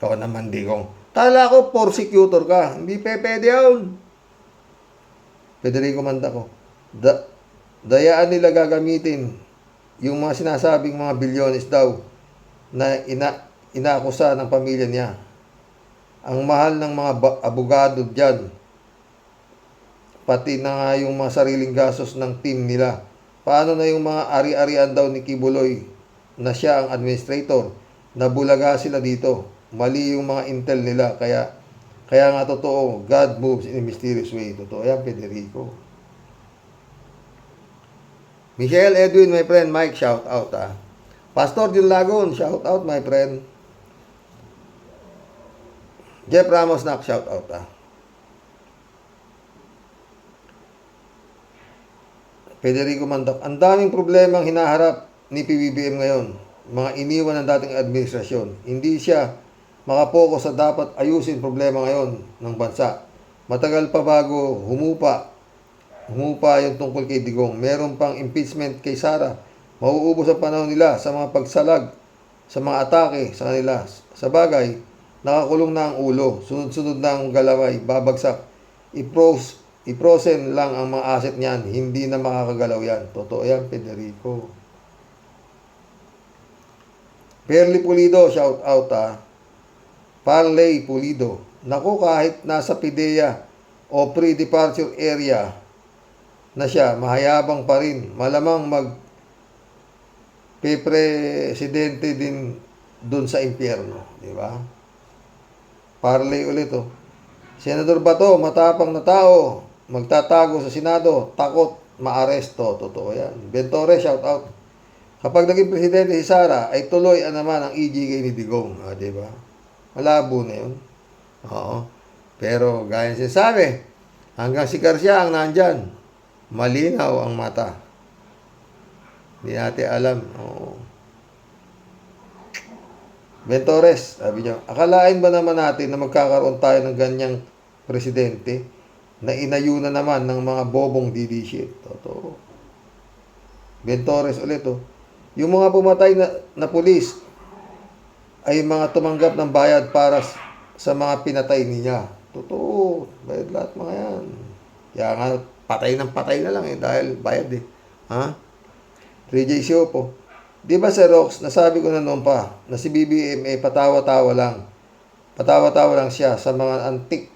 Speaker 1: Ikaw naman, Digong. Kala ko prosecutor ka. Hindi pwede yun. Federico Mandaco. Dayaan nila gagamitin yung mga sinasabing mga bilyones daw na inaakusa ng pamilya niya. Ang mahal ng mga abogado dyan, pati na nga yung mga sariling gastos ng team nila. Paano na yung mga ari-arian daw ni Kibuloy na siya ang administrator? Nabulaga sila dito. Mali yung mga intel nila. Kaya nga totoo, God moves in a mysterious way. Totoo yan, Federico. Michelle Edwin, my friend. Mike, shout out. Pastor Jun Lagon, shout out, my friend. Jeff Ramos, shout out. Federico Mandac. Ang daming problemang hinaharap ni PBBM ngayon. Mga iniwan ng dating administrasyon. Hindi siya makapokus sa dapat ayusin problema ngayon ng bansa. Matagal pa bago humupa yung tungkol kay Digong. Meron pang impeachment kay Sara. Mauubos ang panahon nila sa mga pagsalag, sa mga atake sa kanila. Sa bagay, nakakulong na ang ulo. Sunod-sunod na ang galaway, babagsak. I-frozen lang ang mga asset niyan. Hindi na makakagalaw yan. Totoo yan, Federico. Perly Pulido, shout out Parley Pulido. Naku, kahit nasa PIDEA o pre-departure area na siya, mahayabang pa rin. Malamang magpe-presidente din doon sa impyerno. Di ba? Parley ulit, Senador Bato, matapang na tao, magtatago sa Senado, takot, maaresto. Totoo yan. Bentore, shout out. Kapag naging presidente si Sara, ay tuloy naman ang EJK ni Digong. Di ba? Malabo na yun. Oo. Pero gaya ng sinasabi, hanggang si Garcia ang nandyan, malinaw ang mata. Hindi natin alam. Oo. Ben Torres, sabi niya, akalain ba naman natin na magkakaroon tayo ng ganyang presidente na inayuna naman ng mga bobong DD shit? Totoo. Ben Torres ulit, oh. Yung mga pumatay na pulis ay mga tumanggap ng bayad para sa mga pinatay niya. Totoo. Bayad lahat mga yan. Kaya nga, patay ng patay na lang dahil bayad Ha? 3J Siopo. Di ba Sir Rox, nasabi ko na noon pa na si BBM patawa-tawa lang. Patawa-tawa lang siya sa mga antik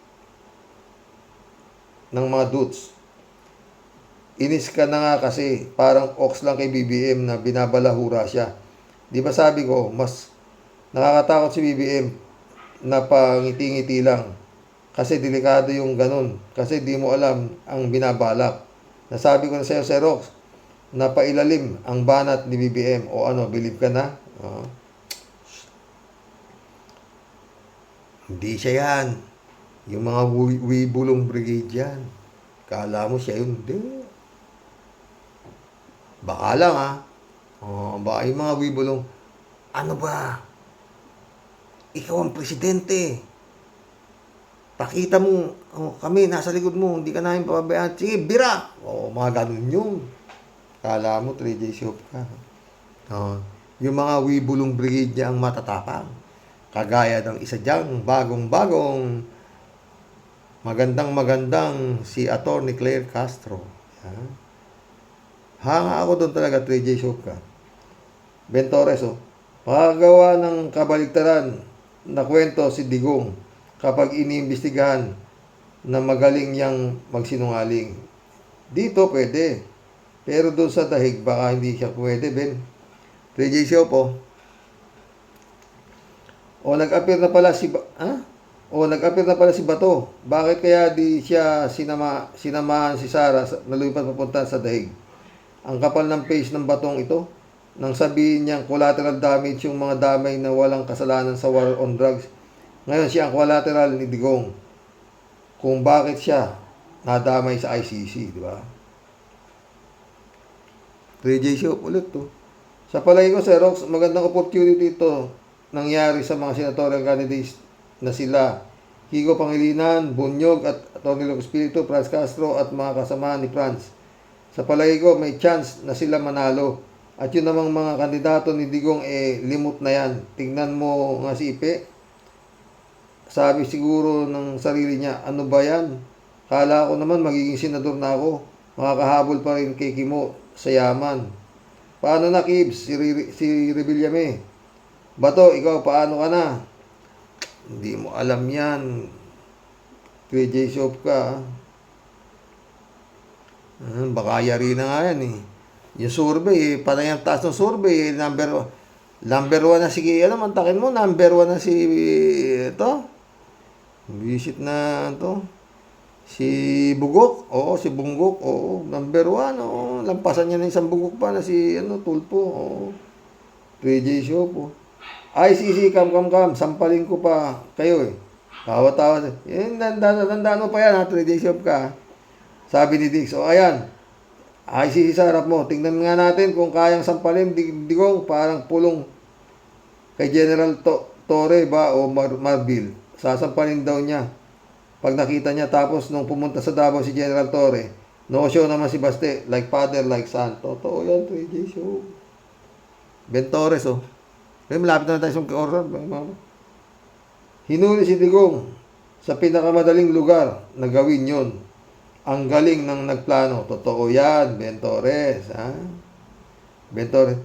Speaker 1: ng mga dudes. Inis ka na nga kasi parang ox lang kay BBM na binabalahura siya. Di ba sabi ko, mas nakakatakot si BBM na pangiti-ngiti lang. Kasi delikado yung ganun. Kasi di mo alam ang binabalak. Nasabi ko na sa'yo, Sir Rox, na pailalim ang banat ni BBM. O ano, believe ka na? Hindi siya yan. Yung mga wibulong brigade yan. Kala mo siya yun? Hindi. Baka lang baka yung mga wibulong, ano ba? Ikaw ang presidente. Pakita mo, kami nasa likod mo, hindi ka namin papabayaan. Sige, bira! Mga ganun yun. Kala mo, 3J Shop ka. Yung mga wibulong brigade niya ang matatapang. Kagaya ng isa diyang bagong-bagong magandang si Atty. Claire Castro. Hanga ako doon talaga, 3J Shop ka. Ben Torres, makagawa ng kabaligtaran na kwento si Digong kapag iniimbestigahan na magaling niyang magsinungaling. Dito pwede. Pero doon sa dahig, baka hindi siya pwede, Ben. 3J Shop, nag-appear na pala nag-appear na pala si Bato. Bakit kaya di siya sinamahan si Sara na lumipat papunta sa dahig? Ang kapal ng face ng batong ito, nang sabihin niyang collateral damage yung mga damay na walang kasalanan sa war on drugs. Ngayon siya ang collateral ni Digong. Kung bakit siya nadamay sa ICC, di ba? 3J Shop ulit to. Sa palagi ko, Sir Rox, magandang opportunity ito nangyari sa mga senatorial candidates na sila Higo Pangilinan, Bunyog at Atty. Espiritu, Franz Castro at mga kasamahan ni Franz. Sa palagi ko, may chance na sila manalo. At yun namang mga kandidato ni Digong, limot na yan. Tingnan mo nga si Ipe. Sabi siguro ng sarili niya, ano ba yan? Kala ko naman magiging senador na ako. Makakahabol pa rin kay Kimo sa yaman. Paano na, Kibs? Si Rebillame. Bato, ikaw, paano ka na? Hindi mo alam yan. 3J Shop ka. Baka yari na nga yan Yung survey, patay ang taas ng survey. Number 1 na si, mantakin mo, number 1 na si, visit na si Bugok. Si Bunggok. Number 1. Lampasan niya na isang Bugok pa na si, Tulpo. 3J Shop, ICC, kam. Sampalin ko pa kayo Tawa-tawa. Tandaan mo pa yan 3J Shop ka. Sabi ni Dix, ayan, ICC sa harap mo. Tingnan nga natin kung kayang sampalin Digong parang pulong kay General Torre ba o Marbil. Sasampalin daw niya pag nakita niya. Tapos nung pumunta sa Davao si General Torre, no-show naman si Baste, like father, like son. Totoo yan, 3J Show. Ben Torres, malapit na tayo sa oras. Hinuli si Digong sa pinakamadaling lugar na gawin yon. Ang galing ng nagplano. Totoo yan, Ben Torres. Ben Torres.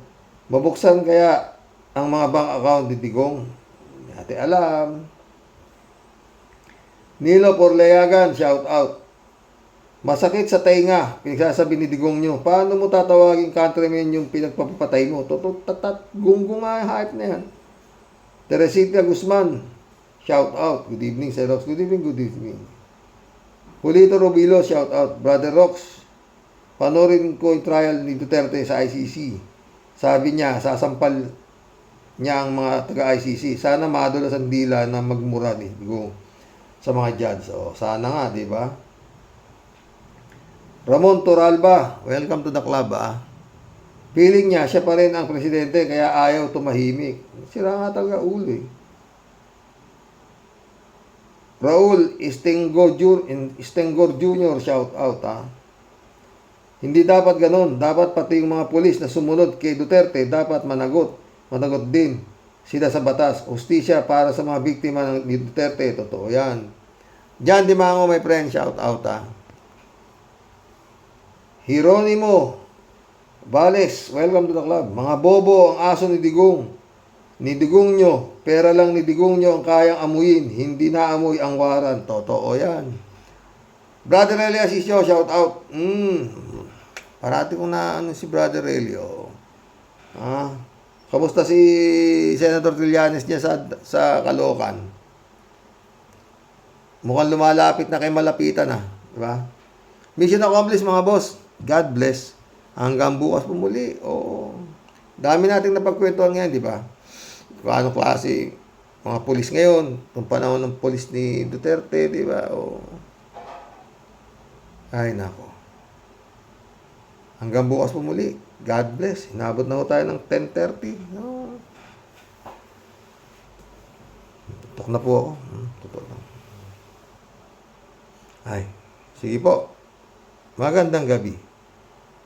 Speaker 1: Mabuksan kaya ang mga bank account ni Digong? Hindi natin alam. Nilo Porleagan, shout out. Masakit sa tainga, pinagsasabi ni Digong nyo. Paano mo tatawagin countrymen yung pinagpapatay mo? Gunggong nga hype na yan. Teresita Guzman, shout out. Good evening, Sir Rox. Good evening. Julito Robilo, shout out. Brother Rox, panorin ko yung trial ni Duterte sa ICC. Sabi niya, sasampal niya ang mga taga-ICC. Sana madulas ang dila na magmura ni Digong sa mga judge. O, sana nga, di ba? Ramon Toralba, welcome to the club, ah. Feeling niya, siya pa rin ang presidente, kaya ayaw tumahimik. Sira nga talaga ulo, eh. Raul Istengor Jr., shout out, ah. Hindi dapat ganun. Dapat pati yung mga pulis na sumunod kay Duterte, dapat managot din sila sa batas. Hustisya para sa mga biktima ng Duterte. Totoo yan. Jan Dimango, my friend, shout out, ah. Hieronimo Vales, welcome to the club. Mga bobo ang aso ni Digong. Ni Digong nyo, pera lang ni Digong nyo ang kayang amuyin, hindi naamoy ang waran. Totoo yan. Brother Elio Asisio, shout out. Parati kong na si Brother Elio. Kamusta si Senator Trillanes niya sa Caloocan? Mukhang lumalapit na kay malapitan, ah. Diba? Mission accomplished, mga boss. God bless. Hanggang bukas po muli. Dami nating napagkwentuhan ngayon, di ba? Kung anong klase mga pulis ngayon, kung panahon ng pulis ni Duterte, di ba? Ay, nako. Hanggang bukas po muli. God bless. Inabot na ho tayo ng 10:30. Tutok na po ako. Tutok na. Ay, sige po. Magandang gabi.